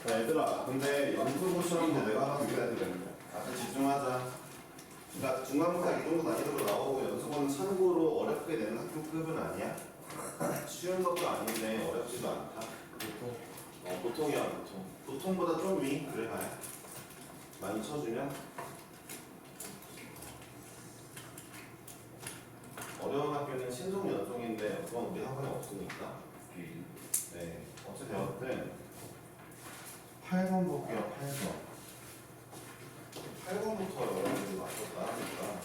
자, 얘들아, 근데 연습 시험도 내가 하나 준비해야 되는데. 다들 집중하자. 그러니까 중간고사 이 정도 난이도로 나오고 연습은 참고로 어렵게 내는 학교급은 아니야. 쉬운 것도 아닌데 어렵지도 않다. 보통 보통이야, 보통. 보통보다 좀 위. 그래 봐야. 많이 쳐주면. 어려운 학교는 신속 연속인데 그건 우리 학원에 없으니까. 네. 어찌 되었든 8번 볼게요. 8번부터 여러분들이 맞췄다 하니까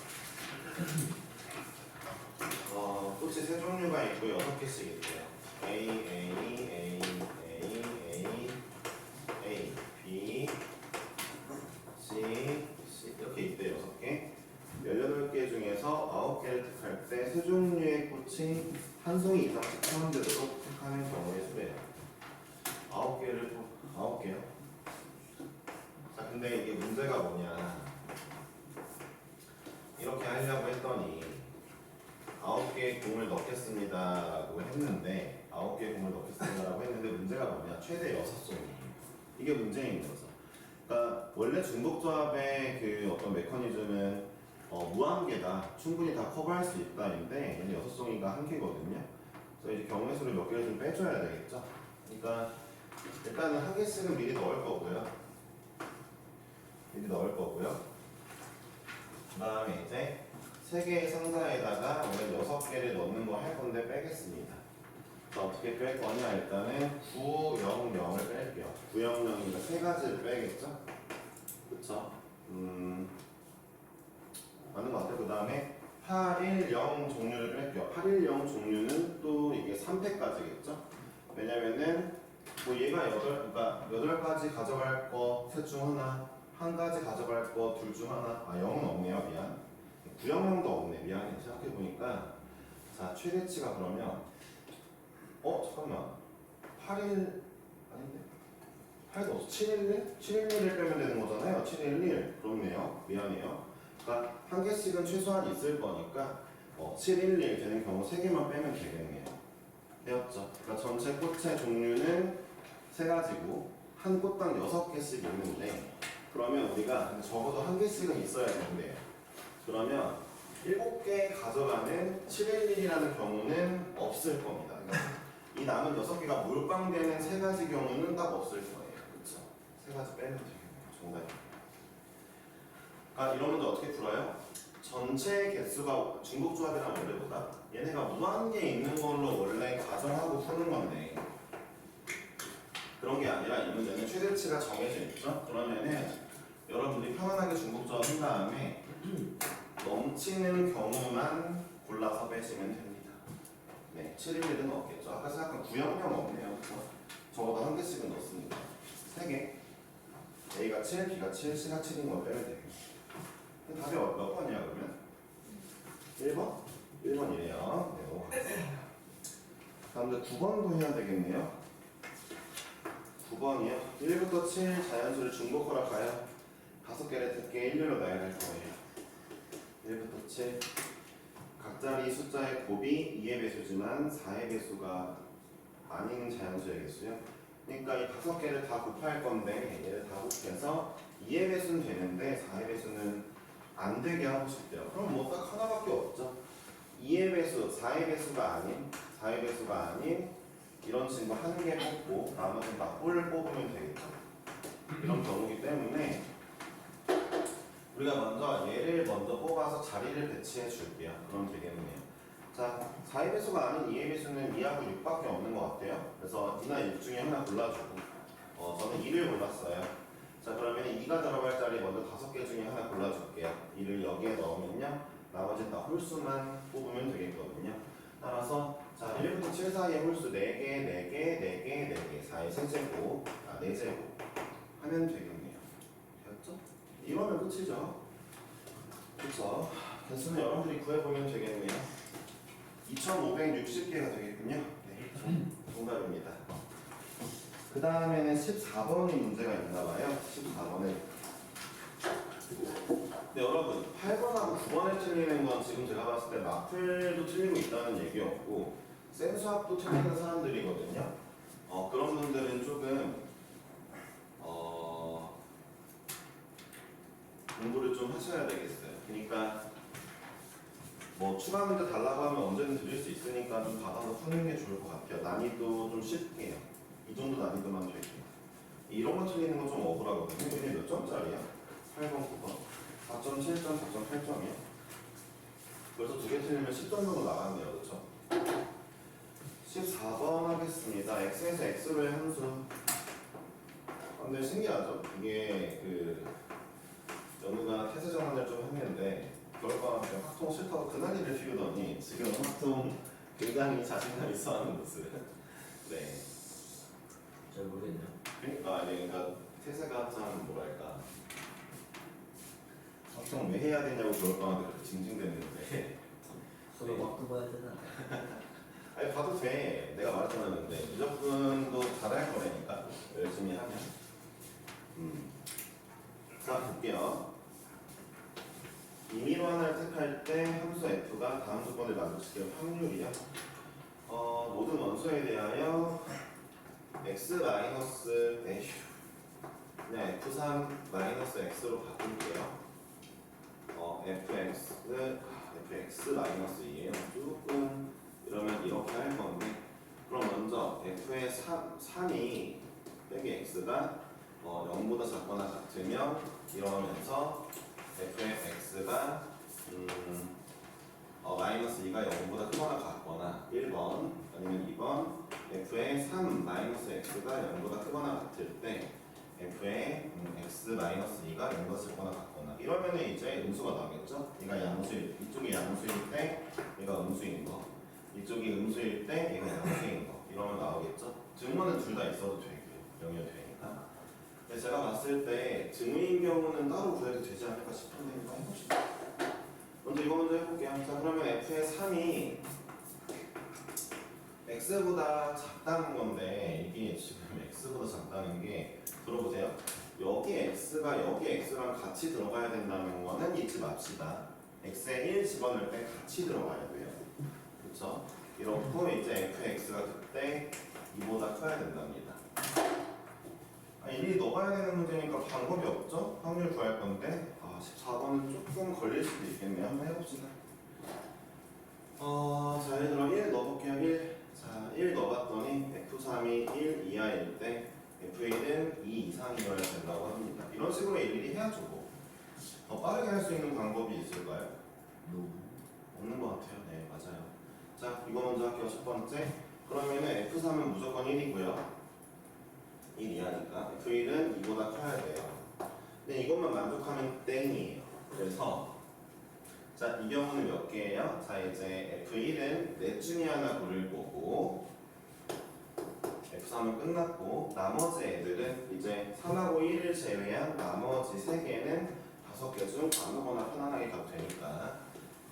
꽃이 세 종류가 있고 6개씩 있대요. A, A, A, A, A, A, B, C, C 이렇게 있대요. 6개. 18개 중에서 9개를 택할 때 세 종류의 꽃이 한 송이 이상씩 포함되도록 택하는 경우의 수래요. 9개요? 자, 근데 이게 문제가 뭐냐. 이렇게 하려고 했더니 9개의 공을 넣겠습니다 라고 했는데 9개의 공을 넣겠습니다 라고 했는데 문제가 뭐냐. 최대 6송이. 이게 문제인 거죠. 그러니까 원래 중복조합의 그 어떤 메커니즘은 무한계다. 충분히 다 커버할 수 있다인데 얘는 6송이가 한계거든요. 그래서 이제 경우의 수를 몇 개를 좀 빼줘야 되겠죠. 그러니까 일단은 한 개씩은 미리 넣을 거고요. 그 다음에 이제 3개의 상자에다가 원래 6개를 넣는 거 할 건데 빼겠습니다. 자, 어떻게 뺄 거냐. 일단은 9, 0, 0을 뺄게요. 9, 0, 0이니까 3가지를 빼겠죠? 그쵸? 맞는 것 같아요. 그 다음에 8, 1, 0 종류를 뺄게요. 8, 1, 0 종류는 또 이게 3패까지겠죠? 왜냐면은 뭐 얘가 8가지 가져갈 거 셋 중 하나, 한 가지 가져갈 거 둘 중 하나. 0은 없네요. 미안. 9, 0, 0도 없네. 미안해. 생각해보니까 자, 최대치가 그러면 잠깐만 8, 1 아닌데? 8도 없어. 711? 711을 빼면 되는 거잖아요. 711 그렇네요. 미안해요. 그러니까 한 개씩은 최소한 있을 거니까 711 되는 경우 3개만 빼면 되겠네요. 되었죠? 그러니까 전체 꽃의 종류는 3가지고 한 꽃당 6개씩 있는데 그러면 우리가 적어도 한 개씩은 있어야 되는데요. 그러면 7개 가져가는 711이라는 경우는 없을 겁니다. 그러니까 이 남은 6개가 몰빵되는 3가지 경우는 딱 없을 거예요. 그렇죠? 3가지 빼면 되겠네요. 정답입니다. 이런 문제 어떻게 풀어요? 전체 개수가 중복조합이랑 원래보다 얘네가 무한계 있는 걸로 원래 가정하고 푸는 건데 그런 게 아니라 이 문제는 최대치가 정해져 있죠? 그러면은 여러분들이 편안하게 중복조합 한 다음에 넘치는 경우만 골라서 빼시면 됩니다. 네, 711은 없겠죠? 아까 생각한 900 없네요. 그래서 적어도 한 개씩은 넣습니다. 3개. A가 7, B가 7, C가 7인 걸 빼면 되겠죠. 답이 몇 번이야 그러면? 1번? 1번이네요. 네, 넘어가겠습니다. 다음 9번도 해야 되겠네요. 9번이요. 1부터 7 자연수를 중복 허락하여 5개를 듣게 일렬로 나열할 거예요. 1부터 7 각자리 숫자의 곱이 2의 배수지만 4의 배수가 아닌 자연수의 개수요. 그러니까 이 5개를 다 곱할 건데 얘를 다 곱해서 2의 배수는 되는데 4의 배수는 안 되게 하고 싶대요. 그럼 뭐 딱 하나밖에 없죠. 2의 배수, 4의 배수가 아닌, 4의 배수가 아닌 이런 친구 한 개 뽑고 나머지는 다 홀을 뽑으면 되겠죠. 이런 경우이기 때문에 우리가 먼저 얘를 먼저 뽑아서 자리를 배치해 줄게요. 그럼 되겠네요. 자, 4의 배수가 아닌 2의 배수는 2하고 6밖에 없는 것 같아요. 그래서 2나 6 중에 하나 골라주고 저는 2를 골랐어요. 자, 그러면 2가 들어갈 자리 먼저 5개 중에 하나 골라줄게요. 2를 여기에 넣으면요 나머지 다 홀수만 뽑으면 되겠거든요. 따라서 자 1부터 7 사이의 홀수 4개, 4개, 4개, 4개 4의 세제곱, 4제곱 하면 되겠네요. 됐죠? 이러면 끝이죠. 그쵸? 개수는 여러분들이 구해보면 되겠네요. 2560개가 되겠군요. 네, 정답입니다. 그 다음에는 14번이 문제가 있나봐요. 14번에. 근데 여러분 8번하고 9번에 틀리는 건 지금 제가 봤을 때 마플도 틀리고 있다는 얘기였고 센수학도 틀리는 사람들이거든요. 그런 분들은 조금 하셔야 되겠어요. 그러니까 뭐 추가 문제 달라고 하면 언제든 드릴 수 있으니까 좀 받아서 푸는 게 좋을 것 같아요. 난이도 좀 쉽게요. 이 정도 난이도만 될게요. 이런 거 틀리는 건 좀 억울하거든요. 이게 몇 점짜리야? 8번, 9번. 4.7점, 4.8점이요. 그래서 두 개 틀리면 10점 정도 나갔네요. 그렇죠? 14번 하겠습니다. x에서 x로의 함수. 근데 신기하죠? 이게 그 연우가 태세 전환을 좀 했는데 결과 학통 싫다고 그날이를 피우더니 지금 학통 굉장히 자신감 있어 하는 모습. 네. 잘 모르겠네요. 그러니까 태세가 참 뭐랄까 학통 왜 해야 되냐고 겨울방학에 그렇게 징징댔는데 서로 막 뽑아야 되나? 아니 봐도 돼. 내가 말했잖아. 근데 무조건도 잘할 거라니까 열심히 하면. 자 볼게요. 임의로 하나를 택할 때 함수 f가 다음 조건을 만족시킬 확률이요. 모든 원소에 대하여 x 마이너스 그냥 f3 x로 바꿀게요. fx 마이너스 2예요. 조금 이러면 이렇게 할 건데, 그럼 먼저 f의 3이 빼기 x가 0보다 작거나 같으면 이러면서 f의 x가 마이너스 2가 0보다 크거나 같거나 1번 아니면 2번 f의 3 마이너스 x가 0보다 크거나 같을 때 f의 x 마이너스 2가 0보다 작거나 같거나 이러면 이제 음수가 나오겠죠? 얘가 양수일 이쪽이 양수일 때 얘가 음수인 거, 이쪽이 음수일 때 얘가 양수인 거 이러면 나오겠죠? 증문은 둘 다 있어도 되고요. 영역이 되니까. 근데 제가 봤을 때 증의인 경우는 따로 구해도 되지 않을까 싶은데 한번 해봅시다. 먼저 이거 먼저 해볼게요. 자 그러면 f의 3이 x보다 작다는 건데 이게 지금 x보다 작다는 게 들어보세요. 여기 x가 여기 x랑 같이 들어가야 된다는 거는 잊지 맙시다. x에 1 집어넣을 때 같이 들어가야 돼요. 그렇죠? 이렇고 이제 fx가 그때 2보다 커야 된답니다. 일일이 넣어야 되는 문제니까 방법이 없죠? 확률 구할 건데 14번은 조금 걸릴 수도 있겠네요. 한번 해봅시다. 자 예를 들어 1 넣어볼게요. 1. 자 1 넣어봤더니 f3이 1 이하일 때 f1은 2 이상이어야 된다고 합니다. 이런 식으로 일일이 해야죠. 뭐. 더 빠르게 할 수 있는 방법이 있을까요? 없는 것 같아요. 네 맞아요. 자 이거 먼저 할게요. 첫 번째. 그러면은 f3은 무조건 1이고요. 1 이하니까 f1은 2보다 커야 돼요. 근데 이것만 만족하면 땡이에요. 그래서 자 이 경우는 몇 개예요? 자 이제 f1은 넷 중에 하나 고를 거고 f3은 끝났고 나머지 애들은 이제 3하고 1을 제외한 나머지 3개는 5개 중 아무거나 편안하게 가도 되니까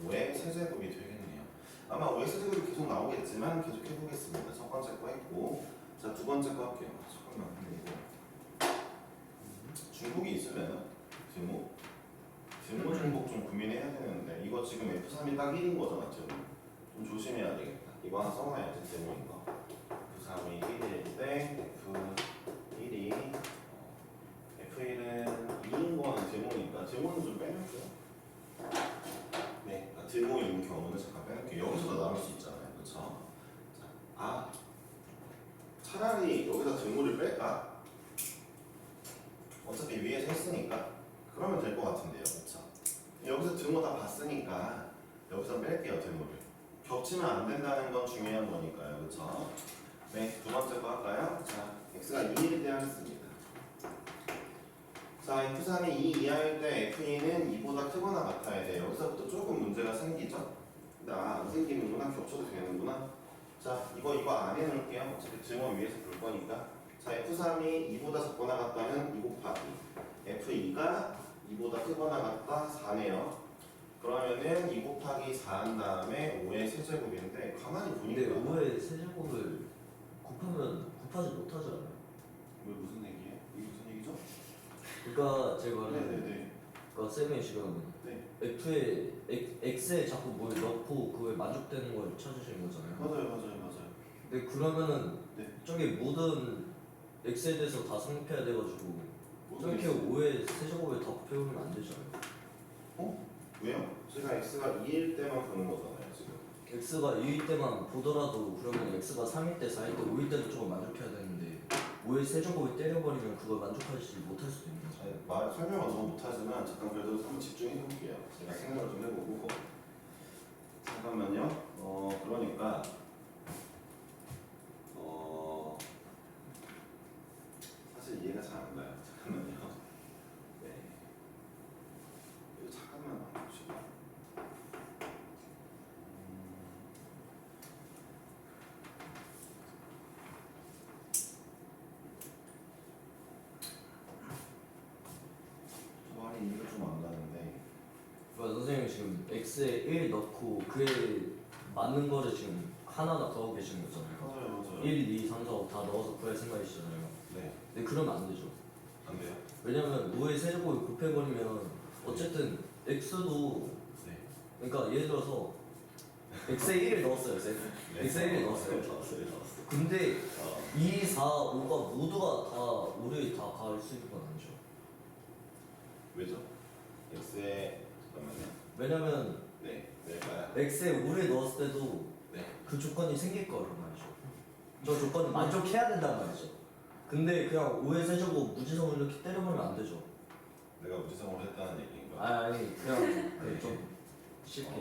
5의 세제곱이 되겠네요. 아마 5의 세제곱이 계속 나오겠지만 계속 해보겠습니다. 첫 번째 거 했고 자 두 번째 거 할게요. 잠깐만 이거 중복이 있으면 등호 중복 좀 고민해야 되는데 이거 지금 F3이 딱 1인 거잖아. 지금 좀 조심해야 되겠다. 이거 하나 써놔야지. 등호인 거 F3이 1일 때 F1이 F1은 2인 거는 등호니까 등호는 좀 빼놓을게요. 네, 그러니까 등호인 경우는 잠깐 빼놓을게요. 여기서도 나올 수 있잖아요. 그렇죠? 차라리 여기다 등호를 뺄까? 어차피 위에서 했으니까 그러면 될 것 같은데요. 그렇죠? 여기서 등호 다 봤으니까 여기서 뺄게요. 등호를 겹치면 안 된다는 건 중요한 거니까요. 그렇죠? 네, 두 번째 거 할까요? 자, x가 2일 때 하겠습니다. 자, f3이 2 이하일 때 f2는 2보다 크거나 같아야 돼요. 여기서부터 조금 문제가 생기죠? 근데 안 생기는구나. 겹쳐도 되는구나. 자, 이거 안 해놓을게요. 어차피 등호 위에서 볼 거니까. 자, F3이 2보다 작거나 같다는 2 곱하기 F2가 2보다 크거나 같다 4네요. 그러면은 2 곱하기 4 한 다음에 5의 세제곱인데 가만히 근데 보니까 5의 세제곱을 곱하지 못하잖아요. 왜 무슨 얘기예요? 이게 무슨 얘기죠? 그러니까 제가 네네네. 그러니까 쌤의 지금 네. F에 X에 자꾸 뭘 넣고 그거에 만족되는 걸 찾으시는 거잖아요. 맞아요. 근데 그러면은 네. 저기 모든 X에 대해서 다 성립해야 돼가지고 저렇게 5의 세제곱에 다 곱해오면 안 되잖아요. 왜요? 제가 x가 2일 때만 보는 거잖아요 지금. x가 2일 때만 보더라도 그러면 x가 3일 때 4일 때 5일 때도 조금 만족해야 되는데 5의 세제곱을 때려버리면 그걸 만족하지 못할 수도 있는 거죠. 말 설명은 너무 못하지만 잠깐 그래도 한번 집중해 볼게요. 제가 생각을 좀 해보고. 잠깐만요. 그러니까 사실 이해가 잘 안 가요. 잠깐만요. 네. 이거 잠깐만 보시고. 저 말이 이해가 좀 안 가는데. 선생님 지금 x에 1 넣고 그에 맞는 거를 지금 하나하나 더하고 계시는 거잖아요. 맞아요. 1, 2, 3, 4, 5 다 넣어서 구할 생각이시잖아요. 네. 근데 그러면 안 되죠. 안 돼요? 왜냐면 5의 세제곱을 곱해버리면 어쨌든 x도 네. 그러니까 예를 들어서 x에 1을 넣었어요. x에 1을 넣었어요. 넣었어요. 근데 2, 4, 5가 모두가 다 5를 다 가할 수 있는 건 아니죠. 왜죠? x에 잠깐만요. 왜냐면 네. 낼까요? x에 5를 넣었을 때도 네. 그 조건이 생길 거란 말이죠. 저 조건은 만족해야 된단 말이죠. 근데 그냥 5의 세제곱 무지성을 이렇게 때려버리면 안 되죠. 내가 무지성으로 했다는 얘기인가? 아니 그냥 좀 쉽게.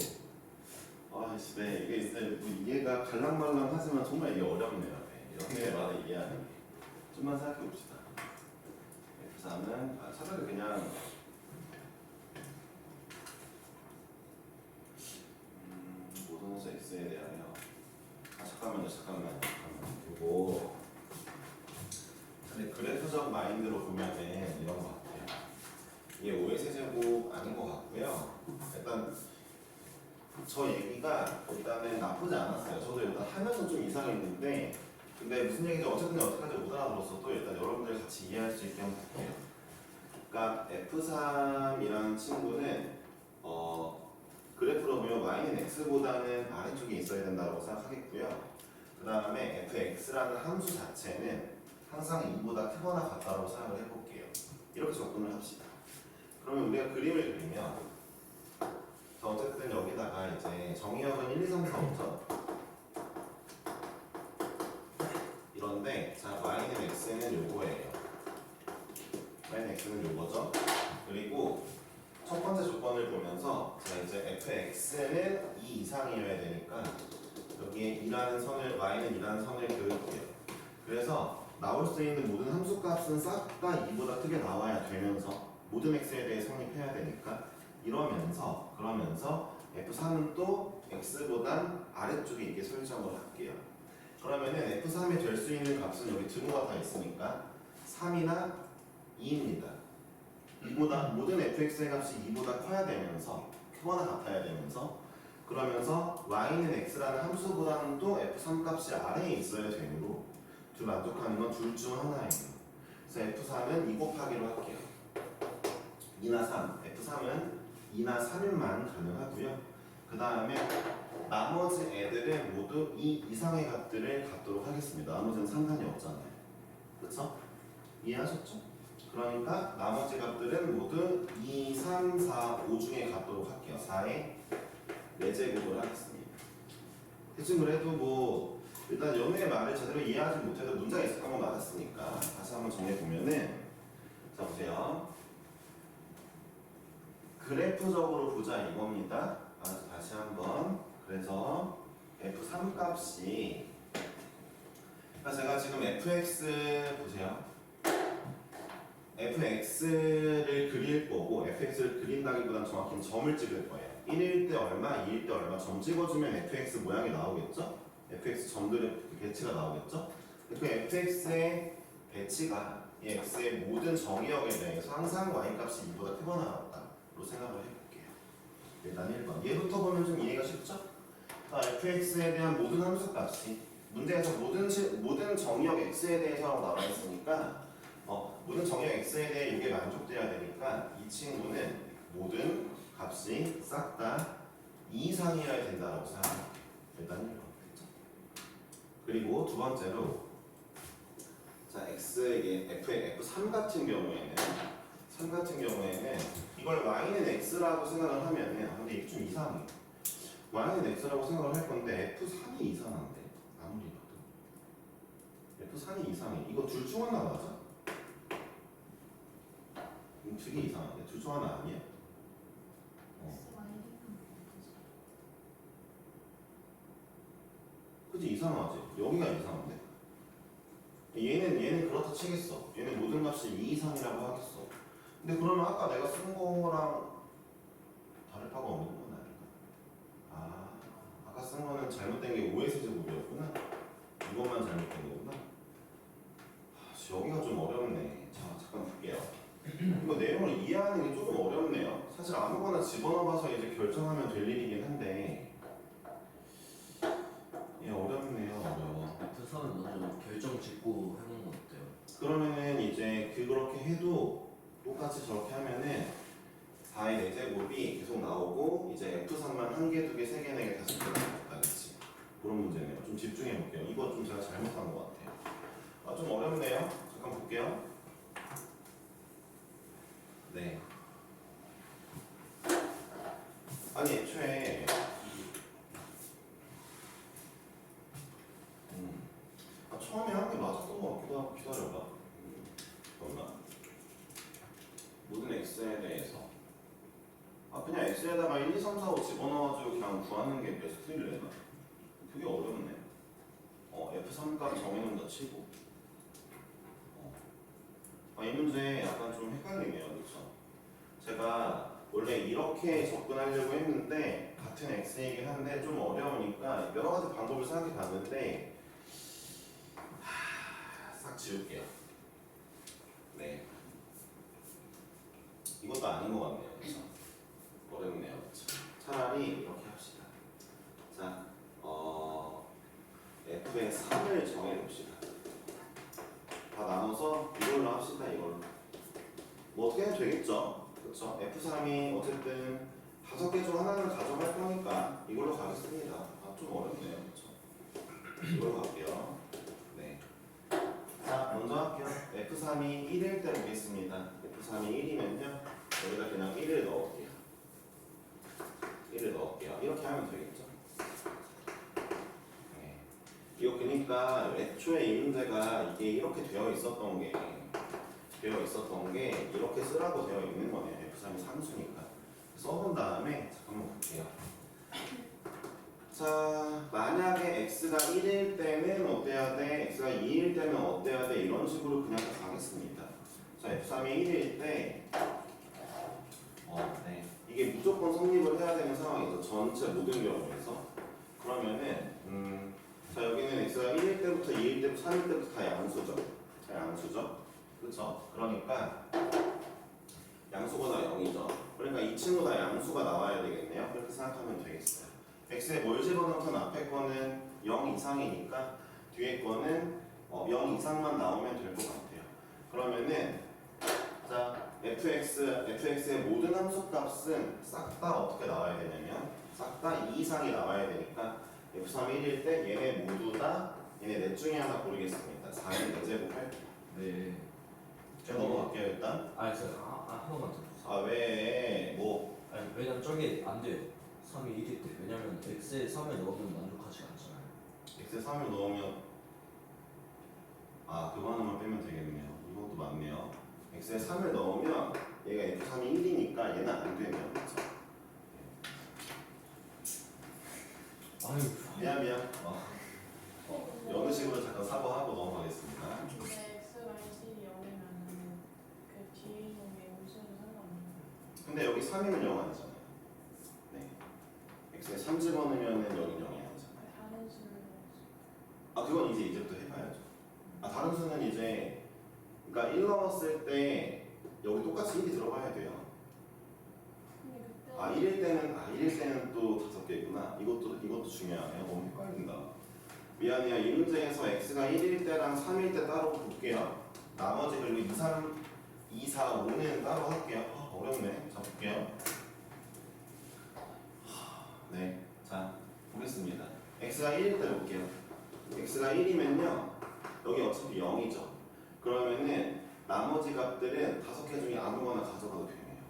아씨, 네, 이게 있어요. 뭐 이해가 갈랑말랑하지만 정말 이게 어렵네요. 네, 이렇게 말을 이해하는 게. 좀만 생각해 봅시다. F3은 차라리 그냥 모든 수 X에 대하여 잠깐만요. 이거 근데 그래프적 마인드로 보면은 이런 것 같아요. 이게 5의 세제곱 아닌 것 같고요. 일단 저 얘기가 일단은 나쁘지 않았어요. 저도 일단 하면서 좀 이상했는데, 근데 무슨 얘기인지 어쨌든 어떻게까지 못 알아들었어도 일단 여러분들 같이 이해할 수 있게 한번 볼게요. 그러니까 F3이라는 친구는 그래프로 보면 y는 x보다는 아래쪽에 있어야 된다고 생각하겠고요. 그 다음에 fx라는 함수 자체는 항상 2보다 크거나 같다고 생각을 해볼게요. 이렇게 접근을 합시다. 그러면 우리가 그림을 그리면 자, 어쨌든 여기다가 이제 정의역은 1, 2, 3, 4, 5죠. 이런데 자 y는 x는 요거예요. y는 x는 요거죠. 그리고 첫 번째 조건을 보면서 자 이제 fx는 2 이상이어야 되니까 여기에 2라는 선을 y는 2라는 선을 그을게요. 그래서 나올 수 있는 모든 함수값은 싹 다 2보다 크게 나와야 되면서 모든 x에 대해 성립해야 되니까 그러면서 F3은 또 x보단 아래쪽에 있게 설정을 할게요. 그러면은 F3에 될 수 있는 값은 여기 등호가 다 있으니까 3이나 2입니다. 이보다 모든 fx의 값이 2보다 커야 되면서 크거나 같아야 되면서 그러면서 y는 x라는 함수보다는 또 f3 값이 아래에 있어야 되므로 둘 만족하는 건 둘 중 하나예요. 그래서 f3은 2 곱하기로 할게요. 2나 3, f3은 2나 3일만 가능하고요. 그 다음에 나머지 애들은 모두 2 이상의 값들을 갖도록 하겠습니다. 나머지는 상관이 없잖아요. 그렇죠? 이해하셨죠? 그러니까 나머지 값들은 모두 2, 3, 4, 5 중에 갖도록 할게요. 4에 4제곱을 하겠습니다. 대충 그래도 뭐 일단 연우의 말을 제대로 이해하지 못해도 문제가 있었던 건 맞았으니까 다시 한번 정리해보면은 자 보세요. 그래프적으로 보자 이겁니다. 다시 한번 그래서 F3 값이 그러니까 제가 지금 fx 보세요. fx를 그릴 거고 fx를 그린다기보다는 정확히는 점을 찍을 거예요. 1일 때 얼마, 2일 때 얼마 점 찍어주면 fx 모양이 나오겠죠? fx 점들의 배치가 나오겠죠? 그 fx의 배치가 이 x의 모든 정의역에 대해서 항상 y값이 2보다 크거나 같다로 생각을 해볼게요. 일단 1번 얘부터 보면 좀 이해가 쉽죠? fx에 대한 모든 함수값이 문제에서 모든 정의역 x에 대해서라고 나와 있으니까 모든 정의역 x에 대해 이게 만족돼야 되니까 이 친구는 모든 값이 싹 다 2 이상이어야 된다고 생각합니다. 일단 1번 됐죠? 그리고 두 번째로 자 x에게 f의 f3 같은 경우에는 3 같은 경우에는 이걸 y는 x라고 생각을 하면은 근데 이게 좀 이상해. y는 x라고 생각을 할 건데 f3이 이상한데 아무리 봐도 f3이 이상해. 이거 둘 중 하나 맞아? 되게 이상한데 둘 중 하나 아니야? 그치 이상하지? 여기가 이상한데? 얘는 그렇다 치겠어. 얘는 모든 값이 2 이상이라고 하겠어. 근데 그러면 아까 내가 쓴 거랑 다를 바가 없는 건 아닌가? 아까 쓴 거는 잘못된 게 5의 세제곱이었구나. 이것만 잘못된 거구나. 여기가 좀 어렵네. 자, 잠깐 볼게요. 이거 내용을 이해하는 게 조금 어렵네요. 사실 아무거나 집어넣어봐서 이제 결정하면 될 일이긴 한데 어렵네요. 어려워. F3은 먼저 결정 짓고 해보는 건 어때요? 그러면은 이제 그렇게 해도 똑같이 저렇게 하면은 4의 4제곱이 계속 나오고 이제 F3만 1개, 2개, 3개, 4개, 5개 나온다. 그치? 그런 문제네요. 좀 집중해 볼게요. 이거 좀 제가 잘못한 것 같아요. 좀 어렵네요. 잠깐 볼게요. 네. 아니 애초에 처음에 한 게 맞았던 것 같기도 하고 기다려봐. 잠깐만. 모든 x에 대해서 그냥 x에다가 1, 2, 3, 4, 5 집어넣어가지고 그냥 구하는 게 베스트일래나? 그게 어렵네. f3 값 정해놓는다 치고 이 문제 약간 좀 헷갈리네요. 그쵸? 제가 원래 이렇게 접근하려고 했는데 같은 x이긴 한데 좀 어려우니까 여러 가지 방법을 생각해 봤는데 싹 지울게요. 네. 이것도 아닌 것 같네요. 그쵸? 어렵네요. 그쵸? 차라리 이렇게 합시다. 자, f의 3을 정해봅시다. 다 나눠서 이걸로 합시다. 이걸로. 뭐 어떻게 해도 되겠죠? 그쵸? F3이 어쨌든 5개 중 하나를 가져갈 거니까 이걸로 가겠습니다. 좀 어렵네요. 그쵸? 이걸로 갈게요. 네. 자, 먼저 할게요. F3이 1일 때 보겠습니다. F3이 1이면요. 여기다 그냥 1을 넣을게요. 1을 넣을게요. 이렇게 하면 되겠죠? 네. 이거 그러니까 애초에 이 문제가 이게 이렇게 되어 있었던 게 이렇게 쓰라고 되어 있는 거네요. F3이 상수니까. 써본 다음에 잠깐만 볼게요. 자, 만약에 x가 1일 때는 어때야 돼? x가 2일 때는 어때야 돼? 이런 식으로 그냥 가겠습니다. 자, F3이 1일 때 네. 이게 무조건 성립을 해야 되는 상황이죠. 전체 모든 경우에서. 그러면은 자, 여기는 x가 1일 때부터 2일 때부터 3일 때부터 다 양수죠. 그렇죠? 그러니까 양수가 다 0이죠. 그러니까 이 친구 다 양수가 나와야 되겠네요. 그렇게 생각하면 되겠어요. x에 뭘 집어넣던 앞에 거는 0 이상이니까 뒤에 거는 0 이상만 나오면 될 것 같아요. 그러면은 자, fx의 모든 함수값은 싹 다 어떻게 나와야 되냐면 싹 다 2 이상이 나와야 되니까 f3 1일 때 얘네 모두 다 얘네 넷 중에 하나 고르겠습니다. 4의 4제곱 할게요. 네. 제가 넘어갈게요 일단. 한 번만 더 주세요. 왜? 뭐? 아니, 왜냐면 저게 안 돼요. 3이 1일 때. 왜냐면 x에 3을 넣으면 만족하지 않잖아요. x에 3을 넣으면 그거 하나만 빼면 되겠네요. 이것도 맞네요. x에 3을 넣으면 얘가 f3이 1이니까 얘는 안 되네요. 그렇죠? 아유, 미안. 어느 식으로 잠깐 사과하고 넘어가겠습니다. 근데 x가 1이 0이면은 그 뒤에 있는 게 무슨 상관없나요? 근데 여기 3이면 0 아니잖아요. 네. x에 3 집어넣으면 여기 0이 아니잖아요. 다른 수를 그건 이제부터 해봐야죠. 다른 수는 이제 그러니까 1 넣었을 때 여기 똑같이 1이 들어가야 돼요. 근데 그때 1일 때는 또 5개구나. 이것도 중요하네요. 너무 헷갈린다. 미안해요. 이 문제에서 x가 1일 때랑 3일 때 따로 볼게요. 나머지 그리고 2, 3, 2, 4, 5는 따로 할게요. 어렵네. 자, 볼게요. 네. 자, 보겠습니다. x가 1일 때 볼게요. x가 1이면요. 여기 어차피 0이죠. 그러면은 나머지 값들은 5개 중에 아무거나 가져가도 되네요.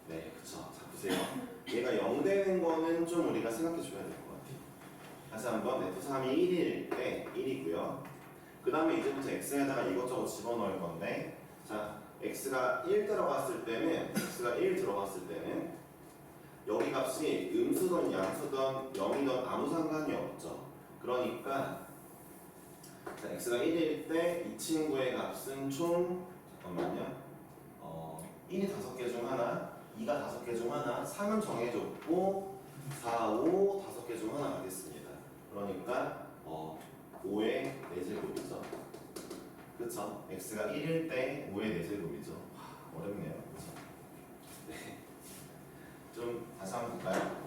네, 그쵸. 자, 보세요. 얘가 0 되는 거는 좀 우리가 생각해 줘야 될 것 같아요. 다시 한번 F3이 1일 때 1이고요. 그 다음에 이제부터 x에다가 이것저것 집어넣을 건데, 자, x가 1 들어갔을 때는 여기 값이 음수든 양수든 0이든 아무 상관이 없죠. 그러니까 자, x가 1일 때 이 친구의 값은 총 잠깐만요. 1이 5개 중 하나, 2가 5개 중 하나, 3은 정해줬고 4, 5, 5개 중 하나 가겠습니다. 그러니까 5의 4제곱이죠. 그쵸? x가 1일 때 5의 4제곱이죠. 어렵네요. 그쵸? 네. 좀 다시 한번 볼까요?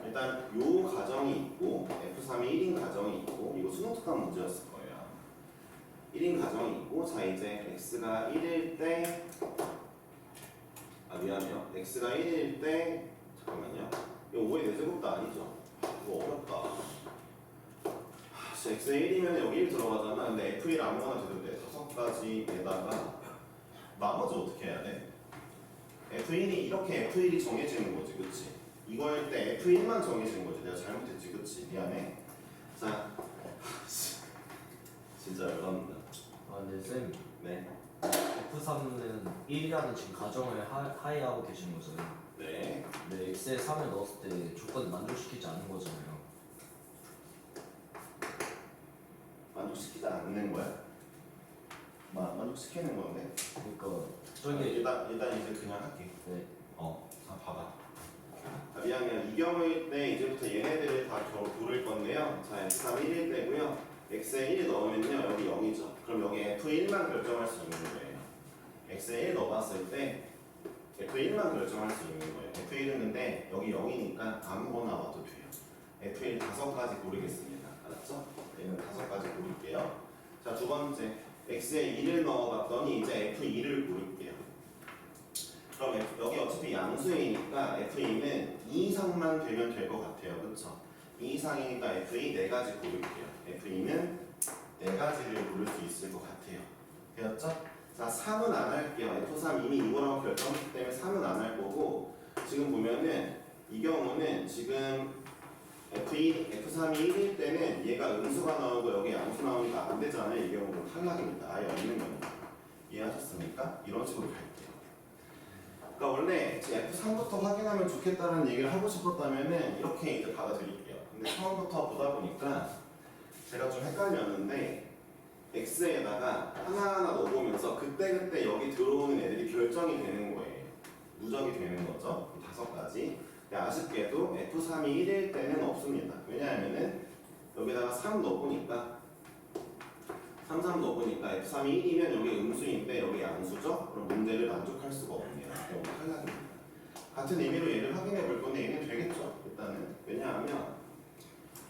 일단 요 가정이 있고 F3이 1인 가정이 있고 이거 수능특강 문제였을 거예요. 1인 가정이 있고 자 이제 x가 1일 때 미안해요. x가 1일 때 잠깐만요. 이거 5의 4제곱도 아니죠. 이거 어렵다. x가 1이면 여기 1 들어가잖아. 근데 f1 아무거나 돼도 돼. 5가지에다가 나머지 어떻게 해야 돼? f1이 이렇게 f1이 정해지는 거지, 그치? 이거일 때 f1만 정해지는 거지. 내가 잘못했지, 그치? 미안해. 자, 진짜 어렵다. 아 근데 쌤 네, F3은 1이라는 지금 가정을 하에 하고 계신 거잖아요. 네. 근데 x에 3을 넣었을 때 조건을 만족시키지 않는 거잖아요. 만족시키지 않는 거야? 만족시키는 건데. 그러니까 저게 일단 이제 그냥 할게. 네. 자 봐봐. 미안해요. 이 경우일 때 이제부터 얘네들을 다 고를 건데요. 자, F3 1일 때고요. x에 1 넣으면요 여기 0이죠. 그럼 여기 F1만 결정할 수 있는 거예요. x에 1 넣어봤을 때 F1만 결정할 수 있는 거예요. F1은 근데 여기 0이니까 아무거나 와도 돼요. F1 5가지 고르겠습니다. 알았죠? 얘는 5가지 고를게요. 자, 두 번째 x에 2를 넣어봤더니 이제 F2를 고를게요. 그럼 여기 어차피 양수이니까 F2는 2 이상만 되면 될 것 같아요. 그쵸? 2 이상이니까 F2 4가지 고를게요. F2는 4가지를 고를 수 있을 것 같아요. 되었죠? 자, 3은 안 할게요. F3 이미 이거라고 결정했기 때문에 3은 안 할 거고 지금 보면은 이 경우는 지금 F3이 1일 때는 얘가 음수가 나오고 여기 양수 나오니까 안 되잖아요. 이 경우는 탈락입니다. 아예 없는 겁니다. 이해하셨습니까? 이런 식으로 갈게요. 그러니까 원래 F3부터 확인하면 좋겠다는 얘기를 하고 싶었다면은 이렇게 이제 받아들일게요. 근데 처음부터 보다 보니까 제가 좀 헷갈렸는데 X에다가 하나하나 넣어보면서 그때그때 여기 들어오는 애들이 결정이 되는 거예요. 누적이 되는 거죠. 5가지. 아쉽게도 F3이 1일 때는 없습니다. 왜냐하면은 여기다가 3 넣어보니까 3 넣어보니까 F3이 1이면 여기 음수인데 여기 양수죠? 그럼 문제를 만족할 수가 없네요. 여기 탈락입니다. 같은 의미로 얘를 확인해 볼 건데 얘는 되겠죠? 일단은 왜냐하면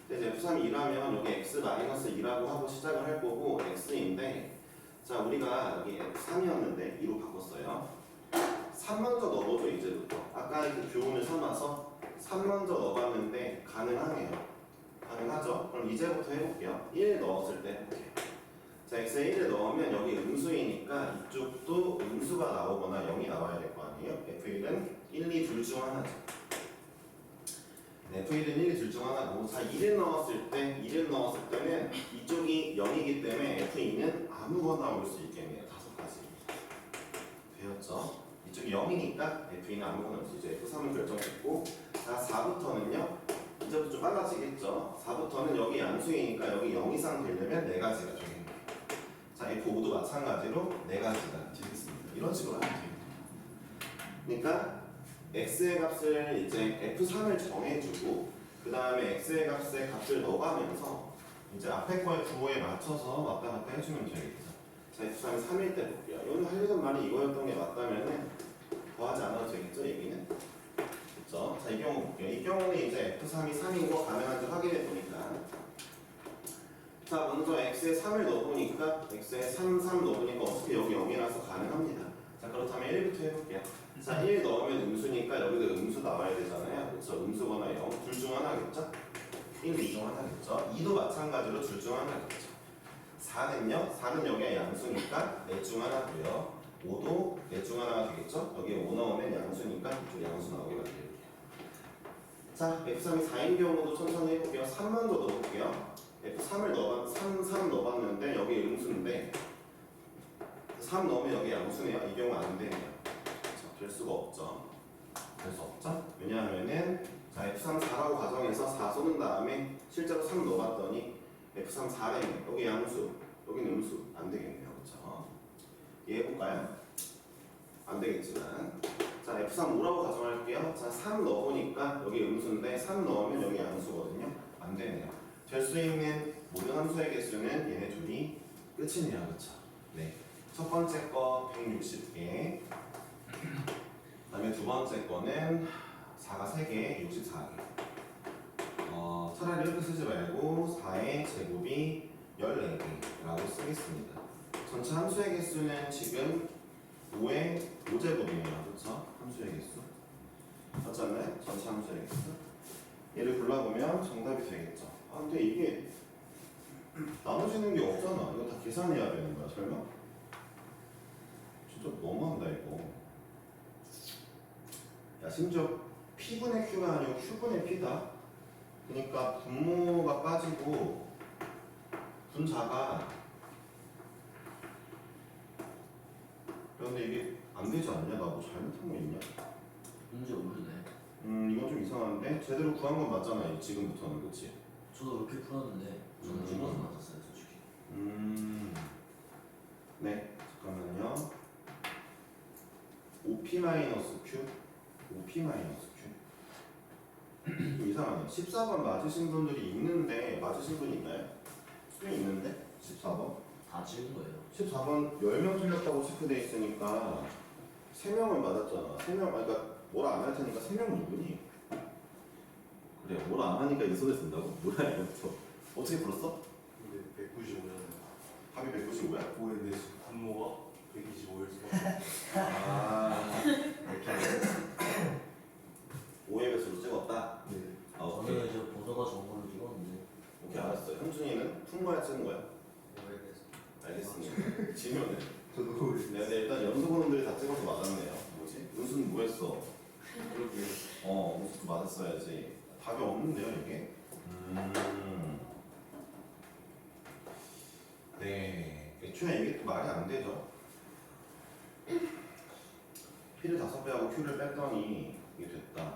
이제 F3이 2라면 여기 x-2라고 하고 시작을 할 거고 x인데 자 우리가 여기 F3이었는데 2로 바꿨어요. 3 먼저 넣어보죠. 이제부터 아까 그 교훈을 삼아서 3 먼저 넣어봤는데 가능하네요. 가능하죠? 그럼 이제부터 해볼게요. 1 넣었을 때 해볼게요. 자, x에 1을 넣으면 여기 음수이니까 이쪽도 음수가 나오거나 0이 나와야 될 거 아니에요? f1은 1, 2 둘 중 하나죠. 네, f1은 1, 2 둘 중 하나고 자, 2를 넣었을 때는 이쪽이 0이기 때문에 f2는 아무거나 올 수 있겠네요. 5가지. 되었죠? 이쪽이 0이니까 f2는 아무거나 올 수 있죠. f3은 결정됐고 자, 4부터는요. 이제부터 좀 빨라지겠죠. 4부터는 여기 양수이니까 여기 0 이상 되려면 4가지가 되겠네요. 자, F5도 마찬가지로 4가지가 되겠습니다. 이런 식으로 하면 됩니다. 그러니까 x의 값을 이제 F3을 정해주고 그 다음에 x의 값을 넣어가면서 이제 앞에 거의 구호에 맞춰서 왔다 갔다 해주면 되겠죠. 자, F3이 3일 때 볼게요. 오늘 하려던 말이 이거였던 게 맞다면은 더하지 않아도 되겠죠, 얘기는? 그렇죠? 자, 이 경우 볼게요. 이 경우는 이제 F3이 3인 거 가능한지 확인해 보니까 자, 먼저 x에 3을 넣어보니까 x에 3 넣어보니까 어차피 여기 0이라서 가능합니다. 자, 그렇다면 1부터 해볼게요. 자, 1 넣으면 음수니까 여기도 음수 나와야 되잖아요. 그렇죠? 음수거나 0 둘 중 하나겠죠? 1, 2 중 하나겠죠? 2도 마찬가지로 둘 중 하나겠죠? 4는요? 4는 여기가 양수니까 넷 중 하나고요. 5도 넷 중 하나가 되겠죠? 여기에 5 넣으면 양수니까 이쪽 양수 나오게 만들게요. 자, F3이 4인 경우도 천천히 해볼게요. 3만 더 넣어볼게요. F3을 3 넣어봤는데 여기 음수인데 3 넣으면 여기 양수네요. 이 경우 안 되네요. 자, 될 수가 없죠. 될 수 없죠? 왜냐하면은 자, F3 4라고 가정해서 4 쏘는 다음에 실제로 3 넣어봤더니 F3 4래요. 여기 양수, 여기는 음수. 안 되겠네요. 그렇죠? 이해해볼까요? 안 되겠지만 자, F3 5라고 가정할게요. 자, 3 넣어보니까 여기 음수인데 3 넣으면 여기 양수거든요. 안 되네요. 될 수 있는 모든 함수의 개수는 얘네 둘이 끝이네요. 그렇죠? 네. 첫 번째 거 160개. 그다음에 두 번째 거는 4가 3개, 64개. 차라리 이렇게 쓰지 말고 4의 제곱이 14개라고 쓰겠습니다. 전체 함수의 개수는 지금 5의 5제곱이에요. 그렇죠? 함수의 개수. 맞지 않나요? 전체 함수의 개수. 얘를 골라보면 정답이 되겠죠. 아, 근데 이게 나눠지는 게 없잖아. 이거 다 계산해야 되는 거야. 설마? 진짜 너무한다 이거. 야, 심지어 P분의 Q가 아니고 Q분의 P다. 그러니까 분모가 빠지고 분자가, 그런데 이게 안 되지 않냐? 나 뭐 잘못한 거 있냐? 문제 모르네. 이건 좀 이상한데? 제대로 구한 건 맞잖아 지금부터는. 그치? 저도 그렇게 풀었는데 저는 찍어서 맞았어요 솔직히. 네, 잠깐만요. OP-Q? OP-Q? 좀 이상하네. 14번 맞으신 분들이 있는데, 맞으신 분 있나요? 수준이 있는데? 14번? 다 찍은 거예요. 14번 10명 틀렸다고 체크돼 있으니까 3명은 맞았잖아. 3명, 그러니까 뭐라 안 할 테니까 3명 누구니? 그래, 뭐라 안 하니까 이 소리 쓴다고? 뭐야 이거부터. 어떻게 풀었어? 근데 195잖아요. 답이 195야? 5의 내수 분모가 125일 수밖에. 아, 이렇게 5의 배수로 찍었다? 네. 아, 오케이. 저는 이제 보도가 좋은 걸로 찍었는데 오케이, 알았어요. 현준이는 푼 거야, 찍은 거야? 5의 내수. 알겠습니다. 지면은. 저도 모르겠어요. 네, 근데 일단 연수번호들이 다 찍어서 맞았네요. 뭐지? 은수는 뭐 했어? 그러게. 은수도 맞았어야지. 답이 없는데요, 이게? 네. 애초에 이게 또 말이 안 되죠. P를 5배하고 Q를 뺐더니 이게 됐다.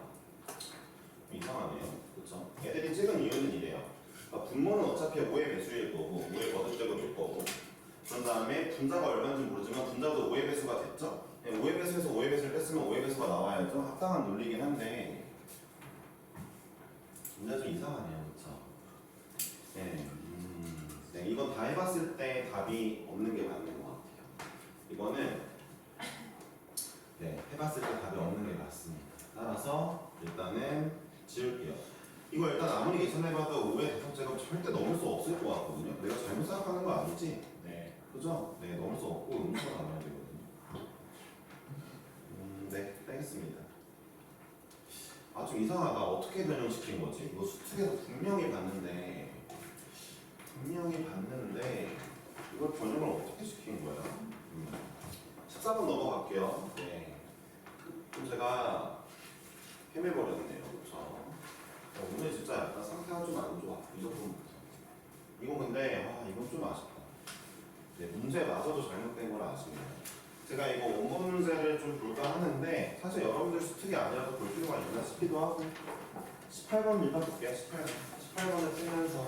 이상하네요. 그쵸? 애들이 찍은 이유는 이래요. 그러니까 분모는 어차피 5의 배수일 거고 5의 거듭제곱일 거고, 그런 다음에 분자가 얼마인지 모르지만 분자도 5의 배수가 됐죠? 5의 배수에서 5의 배수를 뺐으면 5의 배수가 나와야죠. 합당한 논리긴 한데 문제가 좀 이상하네요. 그쵸? 네, 네, 이건 다 해봤을 때 답이 없는 게 맞는 것 같아요. 이거는 네, 해봤을 때 답이 없는 게 맞습니다. 따라서 일단은 지울게요. 이거 일단 아무리 계산해봐도 5의 5제곱 절대 넘을 수 없을 것 같거든요. 내가 잘못 생각하는 거 아니지? 네. 그죠? 네, 넘을 수 없고 음수가 나와야 되거든요. 네, 빼겠습니다. 아, 좀 이상하다. 어떻게 변형시킨 거지? 이거 수특에서 분명히 봤는데 이걸 변형을 어떻게 시킨 거야? 14번 넘어갈게요. 네. 그럼 제가 헤매버렸네요. 그쵸? 오늘 진짜 약간 상태가 좀 안 좋아. 이 정도부터. 이거 근데 이건 좀 아쉽다. 네, 문제마저도 잘못된 걸 아쉽네요. 제가 이거 원본 문제를 좀 볼까 하는데 사실 여러분들 수특이 아니라도 볼 필요가 있나 싶기도 하고. 18번 읽어볼게요. 18번을 쓰면서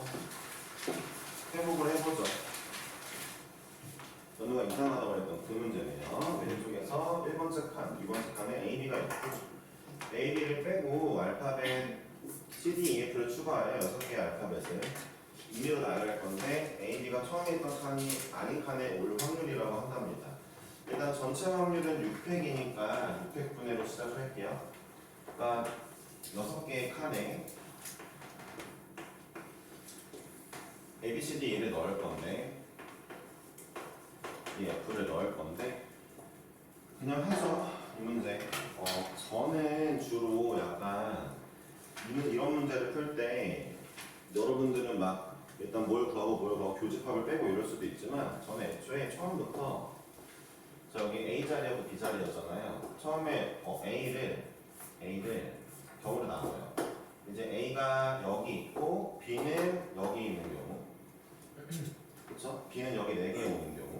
회복을 해보죠. 연우가 이상하다고 했던 그 문제네요. 왼쪽에서 1번째 칸, 2번째 칸에 A, B가 있고 A, B를 빼고 알파벳 C, D, E, F를 추가하여 6개의 알파벳을 임의로 나열할 건데 A, B가 처음에 있던 칸이 아닌 칸에 올 확률이라고 한답니다. 일단 전체 확률은 6팩이니까 6팩분해로 시작할게요. 그러니까 6개의 칸에 A, B, C, D, E를 넣을 건데 이 F를 넣을 건데 그냥 해서 이 문제 저는 주로 약간 이런 문제를 풀 때 여러분들은 막 일단 뭘 구하고 교집합을 빼고 이럴 수도 있지만 저는 애초에 처음부터 자 여기 A 자리하고 B 자리였잖아요. 처음에 A를 경우를 나눠요. 이제 A가 여기 있고 B는 여기 있는 경우, 그렇죠? B는 여기 4개 오는 경우.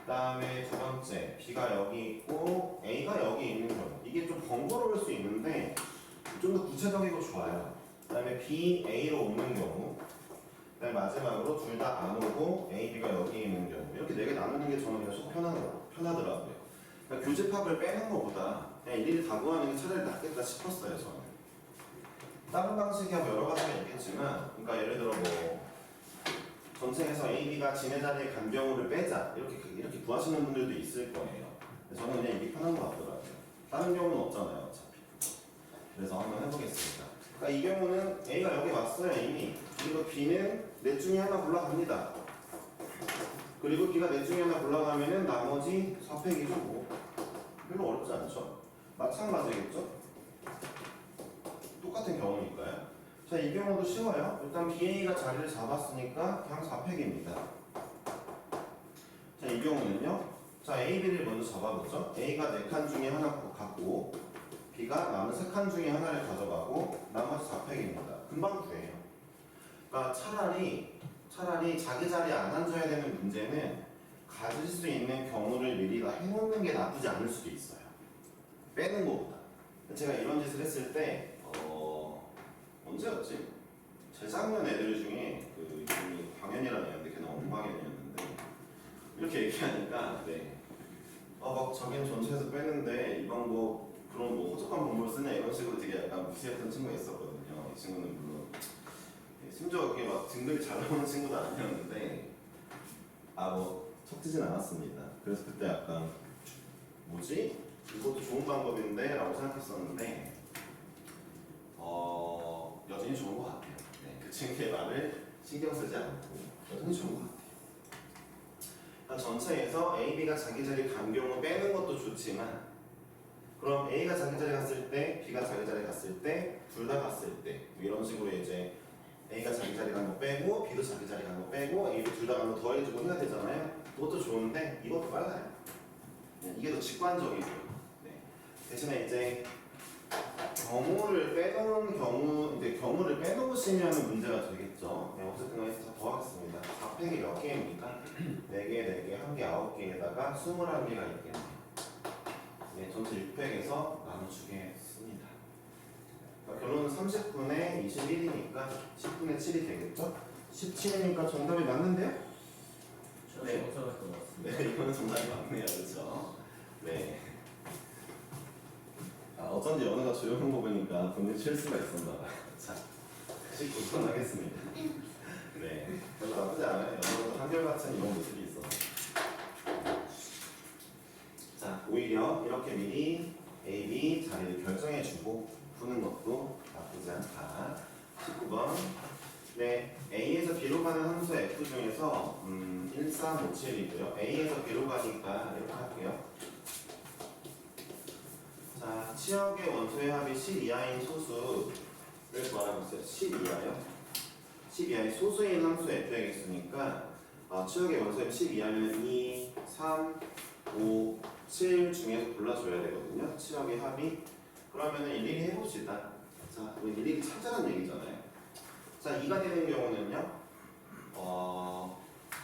그다음에 두 번째 B가 여기 있고 A가 여기 있는 경우. 이게 좀 번거로울 수 있는데 좀 더 구체적이고 좋아요. 그다음에 B, A로 오는 경우. 그다음에 마지막으로 둘 다 안 오고 A, B가 여기 있는 경우. 이렇게 4개 나누는 게 저는 그냥 속 편하더라고요. 그러니까 교집합을 빼는 것보다 그냥 일일이 다 구하는 게 차라리 낫겠다 싶었어요, 저는. 다른 방식이야 여러 가지가 있겠지만, 그러니까 예를 들어 뭐 전체에서 A, B가 지네 자리에 간 경우를 빼자 이렇게 구하시는 분들도 있을 거예요. 저는 그냥 이게 편한 것 같더라고요. 다른 경우는 없잖아요, 어차피. 그래서 한번 해보겠습니다. 그러니까 이 경우는 A가 여기 왔어요 이미. 그리고 B는 넷 중에 하나 골라갑니다. 그리고 B가 넷 중에 하나 골라가면은 나머지 4팩이죠 뭐. 별로 어렵지 않죠? 마찬가지겠죠? 똑같은 경우니까요. 자, 이 경우도 쉬워요. 일단 BA가 자리를 잡았으니까 그냥 4팩입니다. 자, 이 경우는요. 자, A, B를 먼저 잡아보죠. A가 4칸 중에 하나 갖고 B가 남은 3칸 중에 하나를 가져가고 나머지 4팩입니다. 금방 구해요. 그러니까 차라리 자기 자리에 안 앉아야 되는 문제는 가질 수 있는 경우를 미리 다 해놓는 게 나쁘지 않을 수도 있어요. 빼는 것보다. 제가 이런 짓을 했을 때 언제였지? 재작년 애들 중에 그 이름이 광현이라는 애였는데 걔는 엉광현이었는데 이렇게 얘기하니까 막 자기는 전체에서 빼는데 이 방법 그런 뭐 호적한 방법을 쓰냐 이런 식으로 되게 약간 무시했던 친구가 있었거든요. 이 친구는 물론 심지어 그게 막 등급이 잘 나오는 친구도 아니었는데 뭐 척지진 않았습니다. 그래서 그때 약간 뭐지? 이것도 좋은 방법인데 라고 생각했었는데 여전히 좋은 것 같아요. 그 친구의 말을 신경 쓰지 않고 여전히 좋은 것 같아요. 그러니까 전체에서 A, B가 자기 자리 간 경우 빼는 것도 좋지만 그럼 A가 자기 자리 갔을 때 B가 자기 자리 갔을 때 둘 다 갔을 때 이런 식으로 이제 A가 자기 자리 간 거 빼고 B도 자기 자리 간 거 빼고 A도 둘 다 간 거 더해주고 해야 되잖아요. 그것도 좋은데 이것도 빨라요. 이게 더 직관적이고 대신에 이제 경우를 빼놓은 경우를 빼놓으시면 문제가 되겠죠. 어쨌든 여기서 더 하겠습니다. 4팩이 몇 개입니까? 4개, 1개, 9개에다가 21개가 있겠네요. 전체 6팩에서 나눠주겠습니다. 그러니까 결론은 30분의 21이니까 10분의 7이 되겠죠? 17이니까 정답이 맞는데요? 네. 정사했던 것 같습니다. 네, 이거는 정답이 맞네요. 그렇죠? 네. 어쩐지 연우가 조용한 거 보니까 본인 실수가 있었나 봐요. 자, 19분 하겠습니다. 네, 별로 나쁘지 않아요. 연우도 한결같은 이런 모습이 있어서. 자, 오히려 이렇게 미리 A, B 자리를 결정해주고 푸는 것도 나쁘지 않다. 19번. 네, A에서 B로 가는 함수 F 중에서 1357이고요. A에서 B로 가니까 이렇게 할게요. 자, 치역의 원소의 합이 10 이하인 소수를 구하라고 했어요. 10 이하요? 10 이하인 소수인 함수 f에게 있으니까 치역의 원소의 10 이하면 2, 3, 5, 7 중에서 골라줘야 되거든요. 치역의 합이. 그러면 일일이 해봅시다. 자, 우리 일일이 찾자는 얘기잖아요. 자, 2가 되는 경우는요.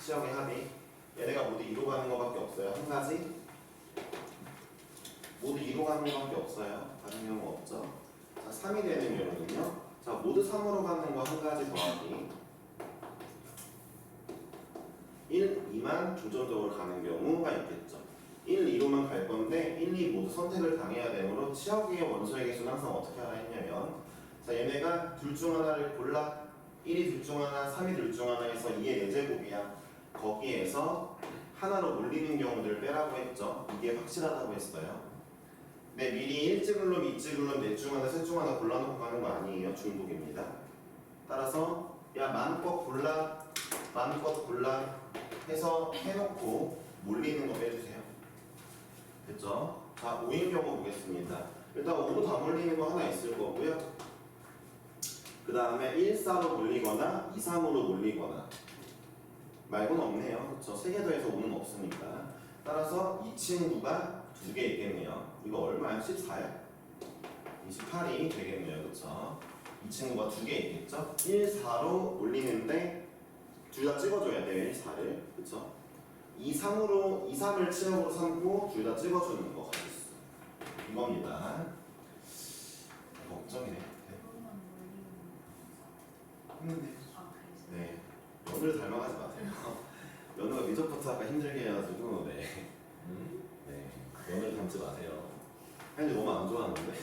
치역의 합이 얘네가 모두 2로 가는 것밖에 없어요. 한 가지. 모두 2로 가는 것밖에 없어요. 다른 경우 없죠. 자, 3이 되는 경우는요. 자, 모두 3으로 가는 거 한 가지 더하기 1, 2만 중점적으로 가는 경우가 있겠죠. 1, 2로만 갈 건데 1, 2 모두 선택을 당해야 되므로 치역의 원소의 개수는 항상 어떻게 하라 했냐면 자, 얘네가 둘 중 하나를 골라 1이 둘 중 하나, 3이 둘 중 하나에서 2의 4제곱이야. 거기에서 하나로 올리는 경우들을 빼라고 했죠. 이게 확실하다고 했어요. 네, 미리 1찌글럼, 2찌글럼, 넷 중 하나, 셋 중 하나 골라놓고 가는 거 아니에요. 중복입니다. 따라서 야 마음껏 골라 해서 해놓고 몰리는 거 빼주세요. 됐죠? 자, 5인 경우 보겠습니다. 일단 5로 다 몰리는 거 하나 있을 거고요. 그 다음에 1, 4로 몰리거나 2, 3으로 몰리거나 말고는 없네요. 그렇죠? 3개 더해서 5는 없으니까. 따라서 이 친구가 2개 있겠네요. 이거 얼마야? 14야? 28이 되겠네요. 그렇죠? 이 친구가 2개 있겠죠? 1, 4로 올리는데 둘 다 찍어줘야 돼요. 1, 4를. 그렇죠? 2, 3을 치역으로 삼고 둘 다 찍어주는 거 가지수. 이겁니다. 걱정이네. 그것만 몰리는 했는데. 아 그래서 네. 연우를 닮아가지 마세요. 연우가 미적부터 아까 힘들게 해가지고 네. 네. 연우를 닮지 마세요. 아니 너무 안 좋아하는데.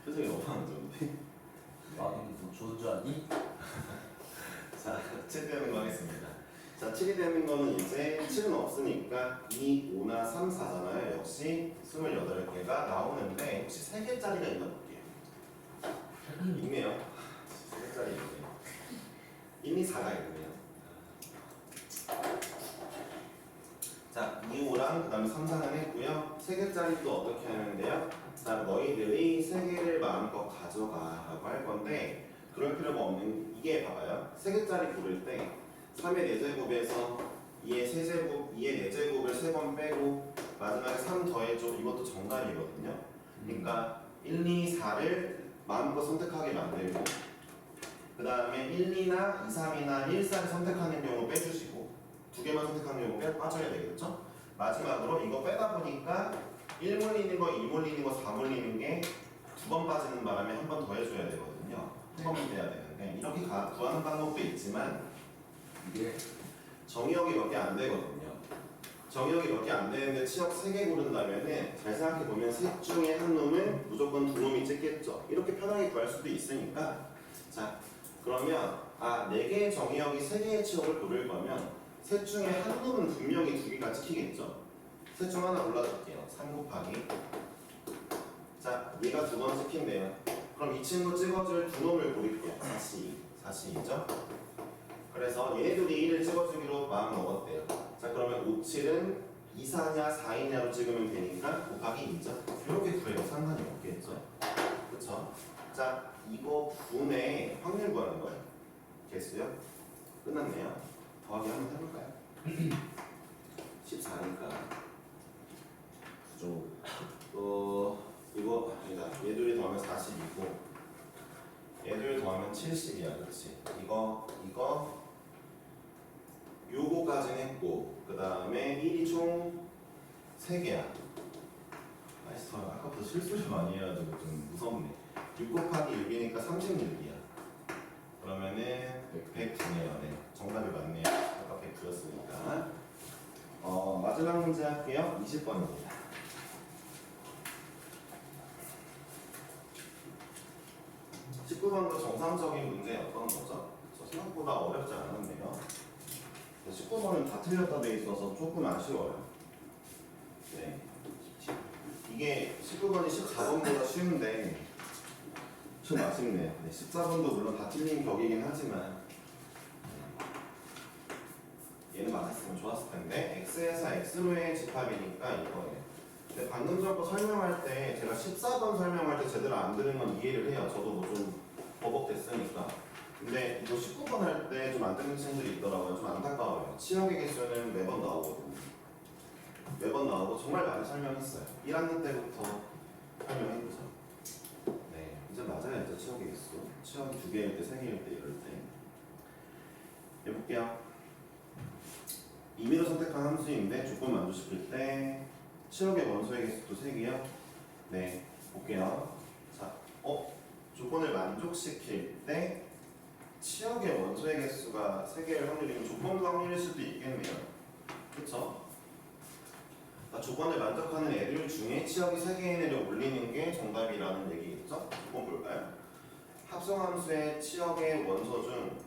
표정이 너무 안 좋은데. 나는 뭐 좋은 줄 아니? 자, 7 되는 거 하겠습니다. 자, 7이 되는 거는 이제 7은 없으니까 2, 5나 3, 4잖아요. 역시 28개가 나오는데 혹시 3개짜리가 있나 볼게요. 있네요. 3개짜리 있네요. 1, 2, 4가 있네요. 자, 2, 5랑 그 다음에 3, 4는 했고요. 3개짜리 또 어떻게 하는데요? 자, 너희들이 3개를 마음껏 가져가라고 할 건데 그럴 필요가 없는 이게 봐봐요. 3개짜리 고를 때 3의 4제곱에서 2의 3제곱, 2의 4제곱을 3번 빼고 마지막에 3 더해줘. 이것도 정답이거든요. 그러니까 1, 2, 4를 마음껏 선택하게 만들고 그 다음에 1, 2나 2, 3이나 1, 4를 선택하는 경우 빼주시고 2개만 선택하는 경우 빠져야 되겠죠? 마지막으로 이거 빼다 보니까 1 몰리는 거, 2 몰리는 거, 4 몰리는 게 2번 빠지는 바람에 한 번 더 해줘야 되거든요. 한 번만 빼야 되는데 이렇게 구하는 방법도 있지만 이게 정의역이 몇 개 안 되거든요. 정의역이 몇 개 안 되는데 치역 3개 고른다면은 잘 생각해 보면 셋 중에 한 놈은 무조건 2놈이 찍겠죠. 이렇게 편하게 구할 수도 있으니까 자 그러면 4개의 정의역이 3개의 치역을 고를 거면 셋 중에 한 놈은 분명히 2개가 찍히겠죠. 셋 중 하나 골라줄게요. 3 곱하기 자 얘가 2번 찍힌대요. 그럼 이 친구 찍어줄 2놈을 고를게요. 4C2죠. 그래서 얘네들이 1을 찍어주기로 마음 먹었대요. 자 그러면 5, 7은 2, 4냐 4이냐로 찍으면 되니까 곱하기 2죠. 이렇게 구해도 상관이 없겠죠. 그쵸? 자 이거 분의 확률 구하는 거예요. 개수요? 끝났네요. 더하기 한번 해볼까요? 14니까 구조 이거 아니다. 얘들이 더하면 40이고 얘들 더하면 70이야. 그렇지? 이거 요거까지는 했고 그 다음에 1이 총 3개야. 아이씨 더 아까부터 실수를 많이 해가지고 좀 무섭네. 6 곱하기 6이니까 36이야. 그러면은 109네요. 네. 정답이 맞네요. 아까 109였으니까. 마지막 문제 할게요. 20번입니다. 19번도 정상적인 문제였던 거죠. 그래서 생각보다 어렵지 않았네요. 19번은 다 틀렸다 돼 있어서 조금 아쉬워요. 네. 이게 19번이 14번보다 쉬운데 좀 아쉽네요. 네, 14번도 물론 다 틀린 격이긴 하지만 얘는 맞았으면 좋았을 텐데 x에서 x로의 집합이니까 이거예요. 근데 방금 전거 설명할 때 제가 14번 설명할 때 제대로 안 들은 건 이해를 해요. 저도 뭐 좀 버벅댔으니까. 근데 이거 19번 할 때 좀 안 듣는 친구들이 있더라고요. 좀 안타까워요. 치역의 개수는 매번 나오거든요. 매번 나오고 정말 많이 설명했어요. 1학년 때부터 설명해보죠. 네, 이제 맞아야죠. 치역의 개수. 치역이 2개일 때, 3개일 때, 이럴 때. 해볼게요. 임의로 선택한 함수인데 조건 만족시킬 때 치역의 원소의 개수도 3개요. 네, 볼게요. 자, 조건을 만족시킬 때 치역의 원소의 개수가 3개일 확률이면 조건부 확률일 수도 있겠네요. 그쵸? 조건을 만족하는 애들 중에 치역이 3개인 애를 올리는 게 정답이라는 얘기겠죠? 조건 볼까요? 합성함수의 치역의 원소 중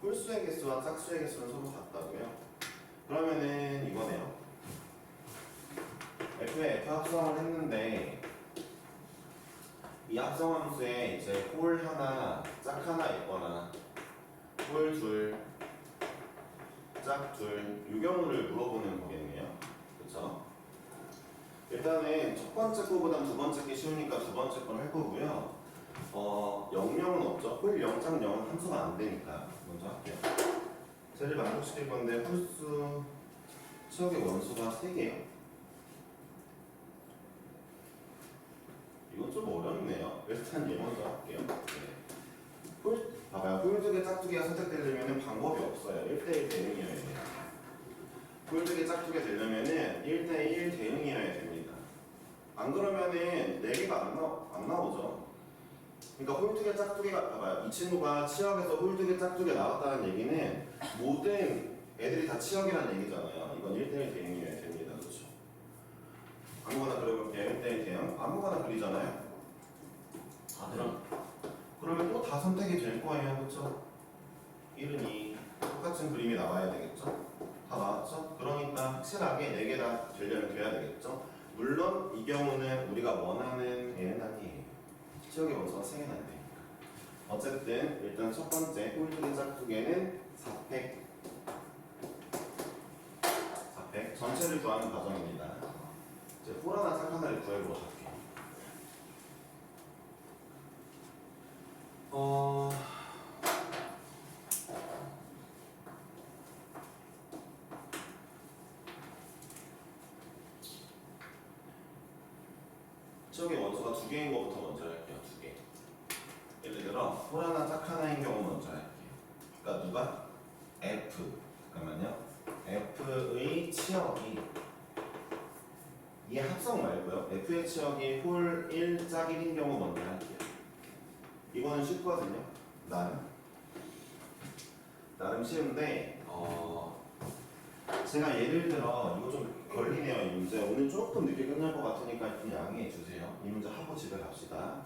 홀수의 개수와 짝수의 개수는 서로 같다고요? 그러면은 이거네요. F에 F 합성을 했는데 이 합성함수에 이제 홀 하나, 짝 하나 있거나 홀 둘, 짝 둘, 이 경우를 물어보는 거겠네요. 그쵸? 일단은 첫 번째 거보단 두 번째 게 쉬우니까 두 번째 걸 할 거고요. 0,0은 없죠. 홀 0.0은 함수가 안 되니까 먼저 할게요. 쟤를 만족시킬 건데 홀수 치역의 원수가 3개예요. 이건 좀 어렵네요. 일단 얘 먼저 할게요. 네. 봐봐요. 홀두개 짝두개가 선택되려면 방법이 없어요. 1대1 대응이어야 돼요. 홀두개 짝두개 되려면은 1대1 대응이어야 됩니다. 안 그러면은 4개가 안 나오죠. 그러니까 홀두개 짝두개가 봐봐요. 이 친구가 치역에서 홀두개 짝두개 나왔다는 얘기는 모든 애들이 다 치역이라는 얘기잖아요. 이건 1대1 대응이어야 됩니다. 그렇죠? 아무거나 그려볼게요. 1대1 대응. 아무거나 그리잖아요. 그러면 또 다 선택이 될 거예요. 그렇죠? 1은 2. 똑같은 그림이 나와야 되겠죠? 다 나왔죠? 그러니까 확실하게 4개 다 되려면 돼야 되겠죠? 물론 이 경우는 우리가 원하는 애는 아니에요. 치역의 원소가 3개는 안 되니까. 어쨌든 일단 첫 번째 홀두개 짝두개는 4팩. 4팩. 전체를 구하는 과정입니다. 이제 홀 하나 짝 하나를 구해보러 갈게요. 치역의 원소가 2개인 것부터 먼저 할게요. 2개. 예를 들어 홀 하나 짝 하나인 경우 먼저 할게요. 그러니까 누가? F. 잠깐만요. F의 치역이 이 합성 말고요. F의 치역이 홀 1 짝 1인 경우 먼저 할게요. 이거는 쉽거든요. 나름 쉬운데 제가 예를 들어 이거 좀 걸리네요. 이 문제 오늘 조금 늦게 끝날 것 같으니까 좀 양해해 주세요. 이 문제 하고 집에 갑시다.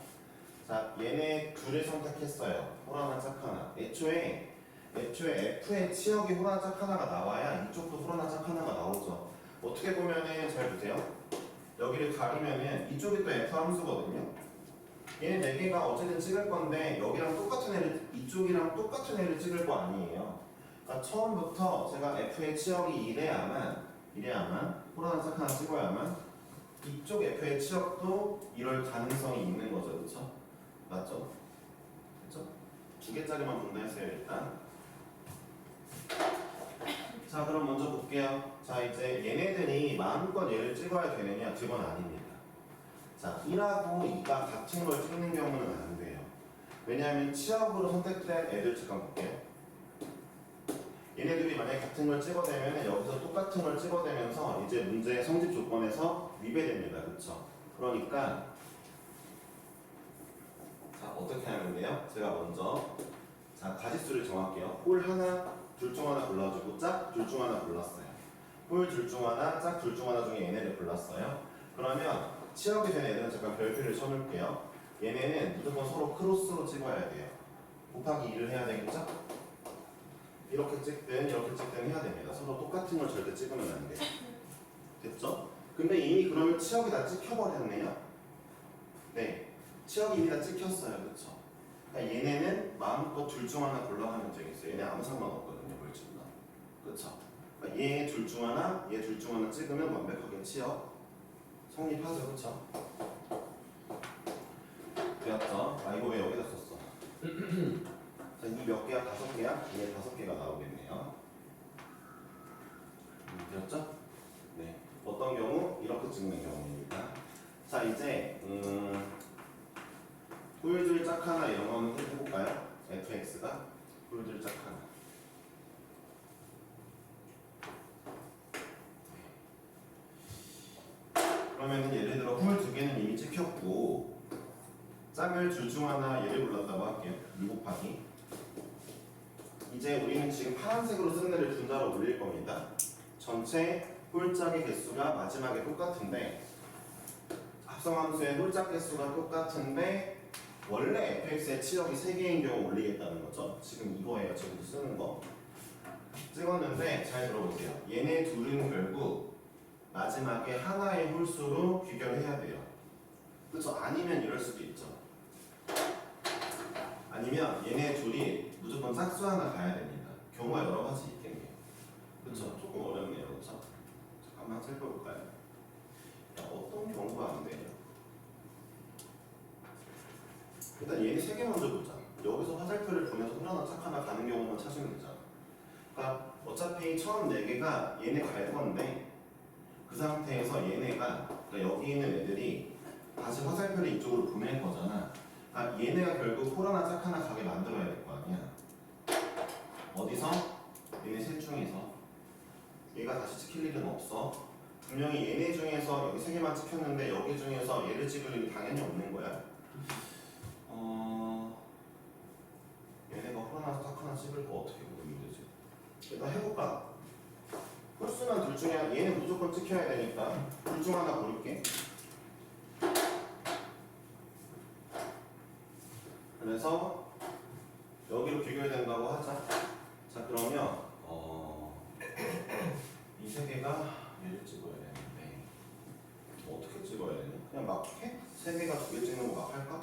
자, 얘네 둘을 선택했어요. 홀 하나 짝 하나. 애초에 F의 치역이 홀 하나 짝 하나가 나와야 이쪽도 홀 하나 짝 하나가 나오죠. 어떻게 보면은 잘 보세요. 여기를 가리면은 이쪽이 또 F 함수거든요. 얘네 4개가 어쨌든 찍을 건데 여기랑 똑같은 애를 이쪽이랑 똑같은 애를 찍을 거 아니에요. 그러니까 처음부터 제가 F의 치역이 이래야만 홀 하나 짝 하나 찍어야만 이쪽 F의 치역도 이럴 가능성이 있는 거죠. 그렇죠? 맞죠? 그렇죠? 2개짜리만 본다 했어요. 일단 자, 그럼 먼저 볼게요. 자, 이제 얘네들이 마음껏 얘를 찍어야 되느냐? 그건 아닙니다. 자, 1하고 2가 같은 걸 찍는 경우는 안 돼요. 왜냐하면 치역으로 선택된 애들 잠깐 볼게요. 얘네들이 만약에 같은 걸 찍어대면 여기서 똑같은 걸 찍어대면서 이제 문제의 성립 조건에서 위배됩니다. 그렇죠? 그러니까 자, 어떻게 하면 돼요? 제가 먼저 자, 가지수를 정할게요. 홀 하나, 둘 중 하나 골라주고 짝, 둘 중 하나 골랐어요. 홀 둘 중 하나, 짝 둘 중 하나 중에 얘네를 골랐어요. 그러면 치역이 된 애들은 잠깐 별표를 쳐놓을게요. 얘네는 무조건 서로 크로스로 찍어야 돼요. 곱하기 2를 해야 되겠죠? 이렇게 찍든 이렇게 찍든 해야 됩니다. 서로 똑같은 걸 절대 찍으면 안 돼요. 됐죠? 근데 이미 그러면 치역이 다 찍혀버렸네요. 네, 치역이 이미 다 찍혔어요. 그렇죠? 그러니까 얘네는 마음껏 둘 중 하나 골라가면 되겠어요. 얘네 아무 상관없거든요. 뭘찍나 그렇죠? 그러니까 얘 둘 중 하나, 얘 둘 중 하나 찍으면 완벽하게 치역 성립하죠. 그렇죠? 되었죠? 아, 이거 왜 여기다 썼어? 자, 이 몇 개야? 5개야? 얘 5개가 나오겠네요. 되었죠? 네. 어떤 경우? 이렇게 찍는 경우입니다. 자, 이제 홀들 짝 하나 이런 거는 해볼까요? fx가 홀들 짝 하나. 그러면은 예를 들어 홀 2개는 이미 찍혔고 짝을 둘 중 하나 얘를 골랐다고 할게요. 2 곱하기. 이제 우리는 지금 파란색으로 쓴 애를 분자로 올릴 겁니다. 전체 홀짝의 개수가 마지막에 똑같은데 합성함수의 홀짝 개수가 똑같은데 원래 fx의 치역이 3개인 경우 올리겠다는 거죠. 지금 이거예요. 지금 쓰는 거. 찍었는데 잘 들어보세요. 얘네 둘은 결국 마지막에 하나의 홀수로 귀결해야 돼요. 그렇죠? 아니면 이럴 수도 있죠. 아니면 얘네 둘이 무조건 짝수 하나 가야 됩니다. 경우가 여러 가지 있겠네요. 그렇죠? 조금 어렵네요. 그렇죠? 잠깐만 살펴볼까요? 어떤 경우가 안 돼요? 일단 얘네 세 개 먼저 보자. 여기서 화살표를 보내서 하나 짝 하나 가는 경우만 찾으면 되잖아. 그러니까 어차피 처음 네 개가 얘네 갈 건데 그 상태에서 얘네가 그러니까 여기 있는 애들이 다시 화살표를 이쪽으로 보낼 거잖아. 아, 얘네가 결국 홀 하나 짝 하나 가게 만들어야 될 거 아니야. 어디서? 얘네 셋 중에서. 얘가 다시 찍힐 일은 없어. 분명히 얘네 중에서 여기 세 개만 찍혔는데 여기 중에서 얘를 찍을 일이 당연히 없는 거야. 얘네가 홀 하나 짝 하나 찍을 거 어떻게 고르면 되지? 일단 해볼까? 홀수는 둘 중에 얘네 무조건 찍혀야 되니까 둘 중 하나 고를게. 그래서 여기로 비교해야 된다고 하자. 자 그러면 이 세 개가 얘를 찍어야 되는데 어떻게 찍어야 되냐? 그냥 막 해? 세 개가 두 개 찍는 거 막 할까?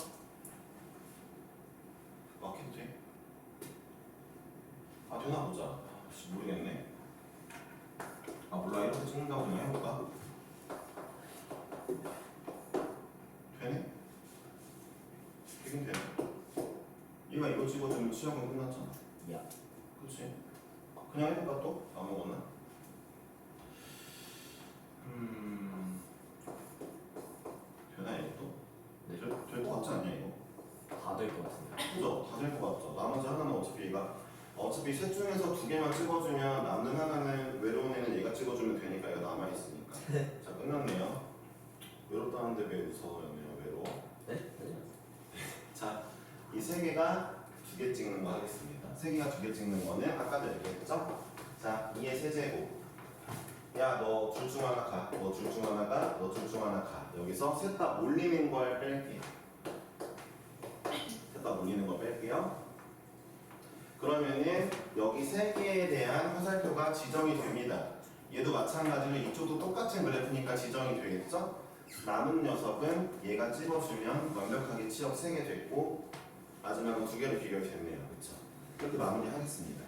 막 해도 돼? 아 되나 보자. 모르겠네. 아 몰라 이렇게 찍는다고 그냥 해볼까? 되네? 되긴 되네. 얘가 이거 찍어주면 시험은 끝났잖아. 야. 그렇지? 그냥 해볼까 또? 아무거나? 되나 이거 또? 네. 될것 같지 않냐 이거? 다 될 것 같은데. 그죠? 다 될 것 같죠? 나머지 하나는 어차피 셋 중에서 두 개만 찍어주면 남는 하나는 외로운 애는 얘가 찍어주면 되니까 얘가 남아있으니까. 자 끝났네요. 외롭다는데 왜 무서워요? 외로워. 네? 네. 자, 이 세 개가 두 개 찍는 거 하겠습니다. 세 개가 두 개 찍는 거는 아까도 얘기했죠? 자, 2의 세제곱. 야, 너 둘 중 하나 가. 너 둘 중 하나 가. 너 둘 중 하나 가. 여기서 셋 다 몰리는 걸 뺄게요. 셋 다 몰리는 걸 뺄게요. 그러면은 여기 세 개에 대한 화살표가 지정이 됩니다. 얘도 마찬가지로 이쪽도 똑같은 그래프니까 지정이 되겠죠? 남은 녀석은 얘가 찍어주면 완벽하게 치역 3개 됐고 마지막은 2개로 비교됐네요. 그렇죠? 이렇게 마무리하겠습니다.